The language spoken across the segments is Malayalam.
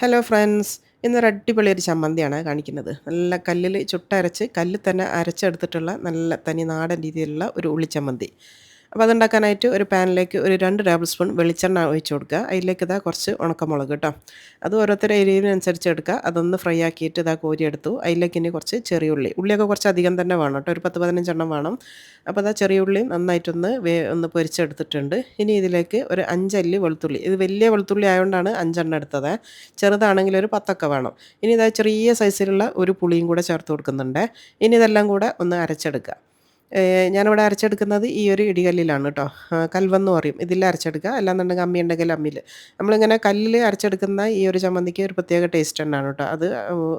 Hello friends. ഇന്നൊരു അടിപൊളി ഒരു ചമ്മന്തിയാണ് കാണിക്കുന്നത്. നല്ല കല്ലിൽ ചുട്ടരച്ച് കല്ലിൽ തന്നെ അരച്ചെടുത്തിട്ടുള്ള നല്ല തനി നാടൻ രീതിയിലുള്ള ഒരു ഉള്ളിച്ചമ്മന്തി. അപ്പോൾ അതുണ്ടാക്കാനായിട്ട് ഒരു പാനിലേക്ക് ഒരു 2 ടേബിൾ സ്പൂൺ വെളിച്ചെണ്ണ ഒഴിച്ച് കൊടുക്കുക. അതിലേക്ക് ഇതാ കുറച്ച് ഉണക്കമുളക് കേട്ടോ. അത് ഓരോരുത്തരുടെ എരിവിനനുസരിച്ച് എടുക്കുക. അതൊന്ന് ഫ്രൈ ആക്കിയിട്ട് ഇതാ കോരിയെടുത്തു. അതിലേക്ക് ഇനി കുറച്ച് ചെറിയ ഉള്ളി. ഉള്ളിയൊക്കെ കുറച്ച് അധികം തന്നെ വേണം കേട്ടോ. ഒരു 10, 15 എണ്ണം വേണം. അപ്പോൾ അതാ ചെറിയ ഉള്ളി നന്നായിട്ടൊന്ന് ഒന്ന് പൊരിച്ചെടുത്തിട്ടുണ്ട്. ഇനി ഇതിലേക്ക് ഒരു 5 അല്ലി വെളുത്തുള്ളി. ഇത് വലിയ വെളുത്തുള്ളി ആയതുകൊണ്ടാണ് 5 എണ്ണം എടുത്തത്. ചെറുതാണെങ്കിൽ ഒരു 10 ഒക്കെ വേണം. ഇനി ഇതാ ചെറിയ സൈസിലുള്ള ഒരു പുളിയും കൂടെ ചേർത്ത് കൊടുക്കുന്നുണ്ട്. ഇനി ഇതെല്ലാം കൂടെ ഒന്ന് അരച്ചെടുക്കുക. ഞാനിവിടെ അരച്ചെടുക്കുന്നത് ഈ ഒരു ഇടികല്ലിലാണ് കേട്ടോ. കൽവെന്ന് പറയും. ഇതിൽ അരച്ചെടുക്കുക. അല്ലാന്നുണ്ടെങ്കിൽ അമ്മി ഉണ്ടെങ്കിൽ അമ്മിയിൽ. നമ്മളിങ്ങനെ കല്ലിൽ അരച്ചെടുക്കുന്ന ഈ ഒരു ചമ്മന്തിക്ക് ഒരു പ്രത്യേക ടേസ്റ്റ് തന്നെയാണ് കേട്ടോ. അത്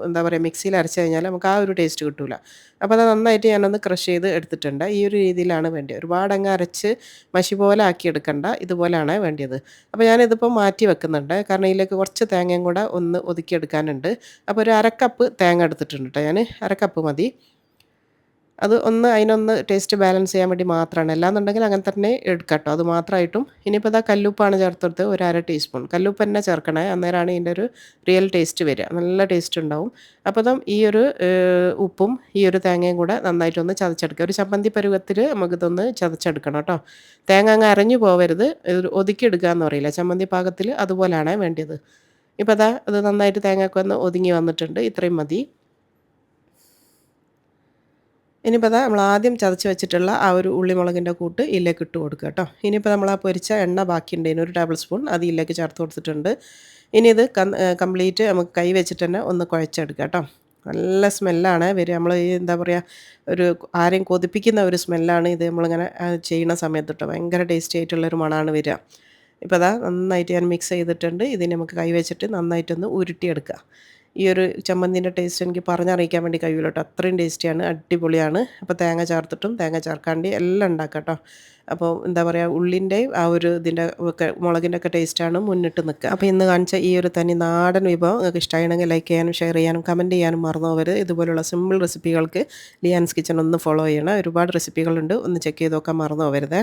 എന്താ പറയുക, മിക്സിയിൽ അരച്ച് കഴിഞ്ഞാൽ നമുക്ക് ആ ഒരു ടേസ്റ്റ് കിട്ടില്ല. അപ്പോൾ അത് നന്നായിട്ട് ഞാനൊന്ന് ക്രഷ് ചെയ്ത് എടുത്തിട്ടുണ്ട്. ഈ ഒരു രീതിയിലാണ് വേണ്ടത്. ഒരുപാട് അങ്ങ് അരച്ച് മഷി പോലെ ആക്കി എടുക്കണ്ട. ഇതുപോലെയാണ് വേണ്ടത്. അപ്പോൾ ഞാനിതിപ്പോൾ മാറ്റി വെക്കുന്നുണ്ട്. കാരണം ഇതിലേക്ക് കുറച്ച് തേങ്ങയും കൂടെ ഒന്ന് ഒതുക്കിയെടുക്കാനുണ്ട്. അപ്പോൾ ഒരു അരക്കപ്പ് തേങ്ങ എടുത്തിട്ടുണ്ട് കേട്ടോ ഞാൻ. അരക്കപ്പ് മതി. അത് അതിനൊന്ന് ടേസ്റ്റ് ബാലൻസ് ചെയ്യാൻ വേണ്ടി മാത്രമാണ്. അല്ലാന്നുണ്ടെങ്കിൽ അങ്ങനെ തന്നെ എടുക്കാം കേട്ടോ. അത് മാത്രമായിട്ടും. ഇനിയിപ്പോൾ ഇതാ കല്ലുപ്പാണ് ചേർത്തെടുത്ത് ഒരു 1/2 ടീസ്പൂൺ. കല്ലുപ്പ് തന്നെ ചേർക്കണേ. അന്നേരമാണ് ഇതിൻ്റെ ഒരു റിയൽ ടേസ്റ്റ് വരിക. നല്ല ടേസ്റ്റ് ഉണ്ടാവും. അപ്പോൾ ഈ ഒരു ഉപ്പും ഈ ഒരു തേങ്ങയും കൂടെ നന്നായിട്ടൊന്ന് ചതച്ചെടുക്കുക. ഒരു ചമ്മന്തി പരുവത്തിൽ നമുക്കിതൊന്ന് ചതച്ചെടുക്കണം കേട്ടോ. തേങ്ങ അങ്ങ് അരഞ്ഞു പോവരുത്. ഒതുക്കിയെടുക്കുക എന്ന് പറയില്ല, ചമ്മന്തി പാകത്തിൽ അതുപോലെയാണ് വേണ്ടത്. ഇപ്പോൾ അത് നന്നായിട്ട് തേങ്ങയൊക്കെ ഒന്ന് ഒതുങ്ങി വന്നിട്ടുണ്ട്. ഇത്രയും മതി. ഇനിയിപ്പോൾ നമ്മൾ ആദ്യം ചതച്ച് വെച്ചിട്ടുള്ള ആ ഒരു ഉള്ളിമുളകിൻ്റെ കൂട്ട് ഇതിലേക്ക് ഇട്ട് കൊടുക്കുക കേട്ടോ. ഇനിയിപ്പോൾ നമ്മൾ ആ പൊരിച്ച എണ്ണ ബാക്കിയുണ്ടേന് ഒരു ടേബിൾ സ്പൂൺ അത് ഇതിലേക്ക് ചേർത്ത് കൊടുത്തിട്ടുണ്ട്. ഇനി ഇത് കംപ്ലീറ്റ് നമുക്ക് കൈ വെച്ചിട്ട് തന്നെ ഒന്ന് കുഴച്ചെടുക്കുക കേട്ടോ. നല്ല സ്മെല്ലാണ് വരിക. നമ്മൾ ഈ എന്താ പറയുക, ഒരു ആരെയും കൊതിപ്പിക്കുന്ന ഒരു സ്മെല്ലാണ് ഇത് നമ്മളിങ്ങനെ ചെയ്യുന്ന സമയത്ത് കേട്ടോ. ഭയങ്കര ടേസ്റ്റി ആയിട്ടുള്ളൊരു മണമാണ് വരിക. ഇപ്പോൾ നന്നായിട്ട് ഞാൻ മിക്സ് ചെയ്തിട്ടുണ്ട്. ഇതിന് നമുക്ക് കൈ വെച്ചിട്ട് നന്നായിട്ടൊന്ന് ഉരുട്ടിയെടുക്കുക. ഈ ഒരു ചമ്മന്തിൻ്റെ ടേസ്റ്റ് എനിക്ക് പറഞ്ഞറിയിക്കാൻ വേണ്ടി കഴിയില്ല കേട്ടോ. അത്രയും ടേസ്റ്റിയാണ്, അടിപൊളിയാണ്. അപ്പോൾ തേങ്ങ ചേർത്തിട്ടും തേങ്ങ ചേർക്കാണ്ട് എല്ലാം ഉണ്ടാക്കാം കേട്ടോ. അപ്പോൾ എന്താ പറയുക, ഉള്ളിൻ്റെയും ആ ഒരു ഇതിൻ്റെ ഒക്കെ മുളകിൻ്റെ ഒക്കെ ടേസ്റ്റാണ് മുന്നിട്ട് നിൽക്കുക. അപ്പോൾ ഇന്ന് കാണിച്ച ഈ ഒരു തനി നാടൻ വിഭവം നിങ്ങൾക്ക് ഇഷ്ടമാണെങ്കിൽ ലൈക്ക് ചെയ്യാനും ഷെയർ ചെയ്യാനും കമൻറ്റ് ചെയ്യാനും മറന്നു പോകരുത്. ഇതുപോലുള്ള സിമ്പിൾ റെസിപ്പികൾക്ക് ലിയാൻസ് കിച്ചൺ ഒന്ന് ഫോളോ ചെയ്യണം. ഒരുപാട് റെസിപ്പികളുണ്ട്, ഒന്ന് ചെക്ക് ചെയ്ത് നോക്കാൻ മറന്നു പോകരുത്.